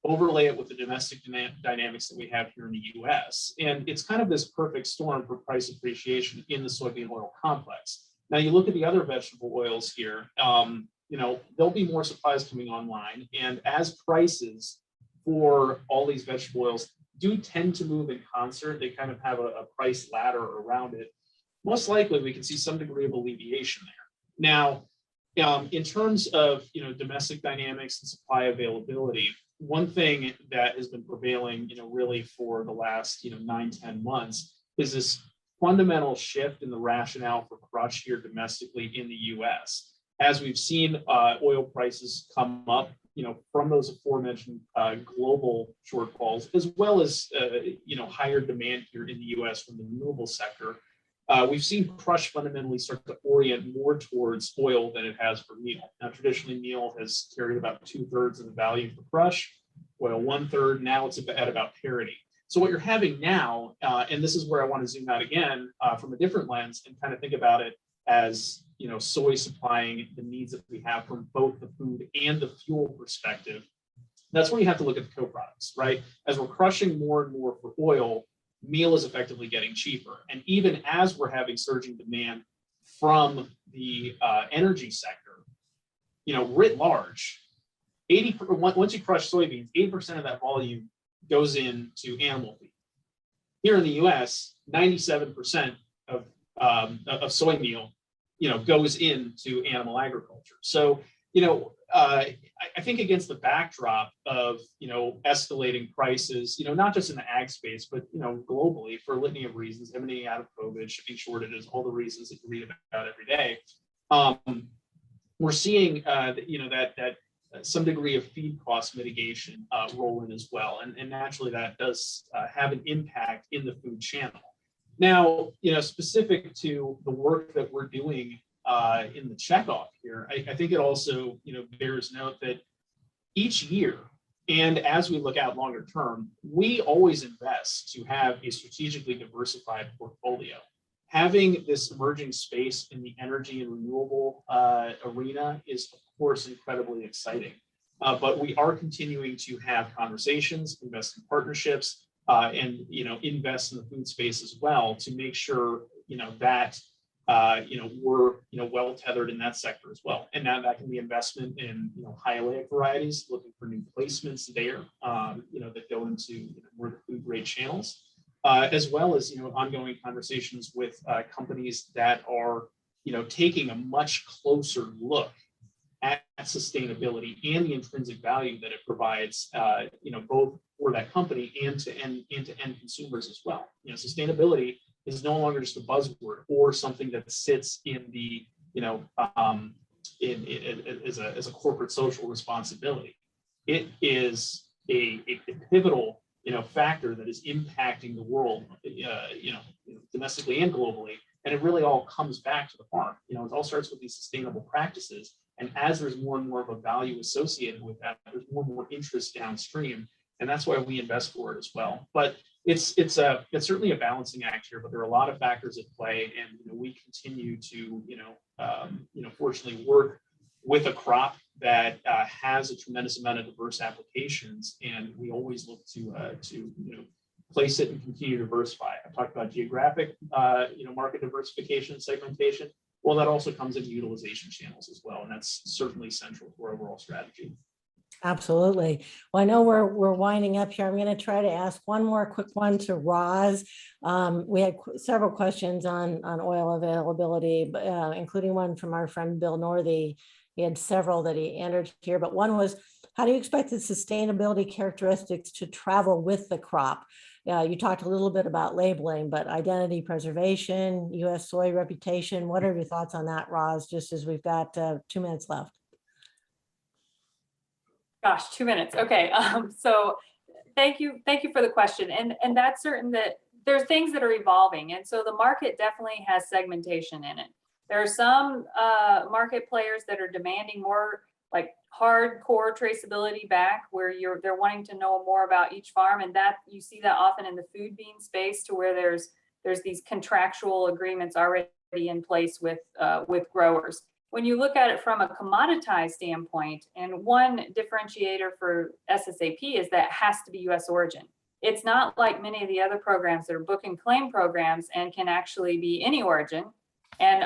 overlay it with the domestic dynamics that we have here in the U.S., and it's kind of this perfect storm for price appreciation in the soybean oil complex. Now, you look at the other vegetable oils here, there'll be more supplies coming online, and as prices for all these vegetable oils do tend to move in concert, they kind of have a price ladder around it, most likely we can see some degree of alleviation there. Now, in terms of domestic dynamics and supply availability, one thing that has been prevailing, really for the last, 9-10 months is this fundamental shift in the rationale for crush here domestically in the U.S. As we've seen oil prices come up, from those aforementioned global shortfalls, as well as, higher demand here in the U.S. from the renewable sector, we've seen crush fundamentally start to orient more towards oil than it has for meal. Now, traditionally, meal has carried about 2/3 of the value for crush, oil 1/3. Now it's at about parity. So what you're having now, and this is where I want to zoom out again from a different lens and kind of think about it as, soy supplying the needs that we have from both the food and the fuel perspective. That's where you have to look at the co-products, right? As we're crushing more and more for oil, meal is effectively getting cheaper. And even as we're having surging demand from the energy sector, writ large, once you crush soybeans, 80% of that volume goes into animal feed. Here in the U.S., 97% of soy meal, goes into animal agriculture. So, I think against the backdrop of, escalating prices, not just in the ag space, but, globally for a litany of reasons, emanating out of COVID, shipping shortages, all the reasons that you read about every day, we're seeing, that some degree of feed cost mitigation roll in as well. And naturally that does have an impact in the food channel. Now, specific to the work that we're doing in the checkoff here, I think it also, bears note that each year, and as we look out longer term, we always invest to have a strategically diversified portfolio. Having this emerging space in the energy and renewable arena is, of course, incredibly exciting. But we are continuing to have conversations, invest in partnerships, and invest in the food space as well to make sure that we're well tethered in that sector as well. And now that can be investment in high oleic varieties, looking for new placements there, that go into more the food grade channels, as well as ongoing conversations with companies that are taking a much closer look at sustainability and the intrinsic value that it provides, both for that company and to end consumers as well. Sustainability is no longer just a buzzword or something that sits in the, as a corporate social responsibility. It is a pivotal, factor that is impacting the world, domestically and globally. And it really all comes back to the farm. It all starts with these sustainable practices. And as there's more and more of a value associated with that, there's more and more interest downstream. And that's why we invest for it as well. But it's certainly a balancing act here, but there are a lot of factors at play. And we continue to, fortunately work with a crop that has a tremendous amount of diverse applications. And we always look to place it and continue to diversify. I talked about geographic, market diversification and segmentation. Well, that also comes in utilization channels as well. And that's certainly central to our overall strategy. Absolutely. Well, I know we're winding up here. I'm going to try to ask one more quick one to Roz. We had several questions on oil availability, including one from our friend Bill Northey. He had several that he entered here, but one was, how do you expect the sustainability characteristics to travel with the crop? You talked a little bit about labeling, but identity preservation, U.S. soy reputation. What are your thoughts on that, Roz, just as we've got 2 minutes left? Gosh, 2 minutes. Okay. So thank you for the question. And that's certain that there's things that are evolving. And so the market definitely has segmentation in it. There are some market players that are demanding more like hardcore traceability back, where they're wanting to know more about each farm. And that you see that often in the food bean space, to where there's these contractual agreements already in place with growers. When you look at it from a commoditized standpoint, and one differentiator for SSAP is that it has to be U.S. origin. It's not like many of the other programs that are book and claim programs and can actually be any origin and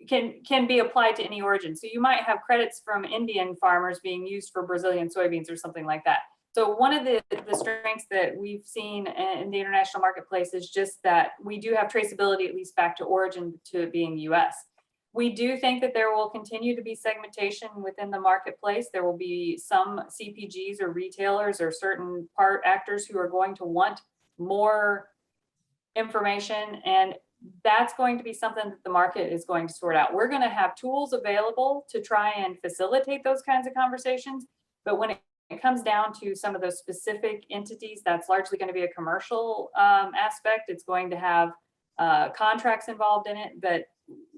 can be applied to any origin. So you might have credits from Indian farmers being used for Brazilian soybeans or something like that. So one of the strengths that we've seen in the international marketplace is just that we do have traceability, at least back to origin, to it being U.S. We do think that there will continue to be segmentation within the marketplace. There will be some CPGs or retailers or certain part actors who are going to want more information, and that's going to be something that the market is going to sort out. We're going to have tools available to try and facilitate those kinds of conversations, but when it comes down to some of those specific entities, that's largely going to be a commercial aspect. It's going to have contracts involved in it, but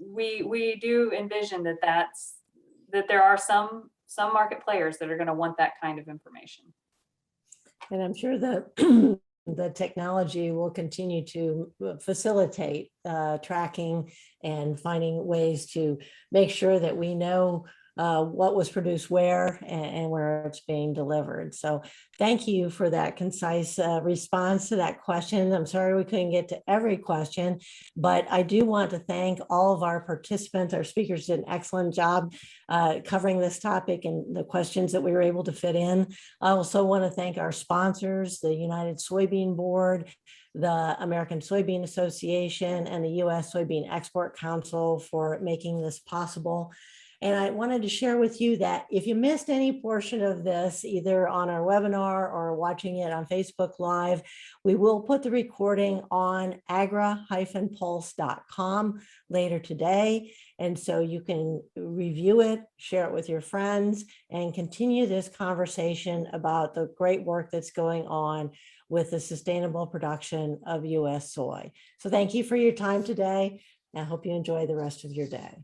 we do envision that there are some market players that are going to want that kind of information. And I'm sure that the technology will continue to facilitate tracking and finding ways to make sure that we know what was produced where and where it's being delivered. So thank you for that concise response to that question. I'm sorry we couldn't get to every question, but I do want to thank all of our participants. Our speakers did an excellent job covering this topic and the questions that we were able to fit in. I also want to thank our sponsors, the United Soybean Board, the American Soybean Association, and the U.S. Soybean Export Council for making this possible. And I wanted to share with you that if you missed any portion of this, either on our webinar or watching it on Facebook Live, we will put the recording on agri-pulse.com later today. And so you can review it, share it with your friends, and continue this conversation about the great work that's going on with the sustainable production of U.S. soy. So thank you for your time today. I hope you enjoy the rest of your day.